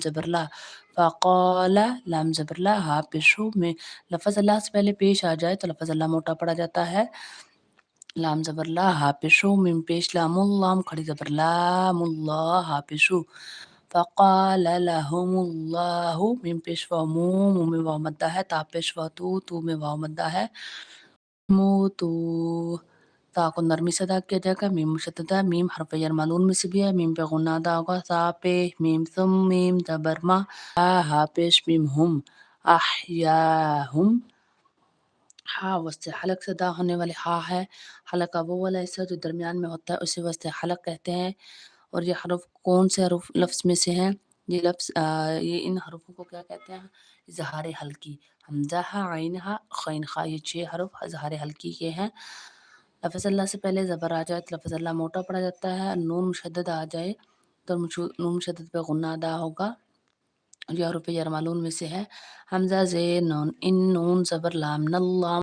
زبر لا، فقال لام زبر لا ہا پیشو میں لفظ اللہ سے پہلے پیش آ جائے تو لفظ اللہ موٹا پڑا جاتا ہے. لام زبر لا ہا پیشو میم پیش لام اللام کھڑی زبر لام اللہ ہا پیشو. فقال لهم اللہ میم پیش و مو میں واو مدہ ہے، تا پیش و تو میں واو مدہ ہے. موتو تا کو نرمی سے ادا کیا جائے گا. میم مشددہ، میم حرف جر معلوم میں سے بھی ہے، میم پہ غنہ ادا ہوگا. سا پہ میم ثم میم زبر ما، ہا پیش میم ہم، احیاہم. ہا وسط حلق سے ادا ہونے والے ہا ہے. حلق کا وہ والا حصہ جو درمیان میں ہوتا ہے اسے وسط حلق کہتے ہیں. اور یہ حرف کون سے حرف لفظ میں سے ہیں؟ یہ لفظ یہ ان حروفوں کو کیا کہتے ہیں؟ اظہار حلقی. حمزہ عین ہا خین خا، یہ 6 حرف اظہار حلقی کے ہیں. لفظ اللہ سے پہلے زبر آ جائے تو لفظ اللہ موٹا پڑا جاتا ہے. نون مشدد آ جائے تو نون مشدد پہ غنہ ادا ہوگا. یہ حروف جر معلوم میں سے ہے. حمزہ زیر نون، ان نون زبر لام، نلام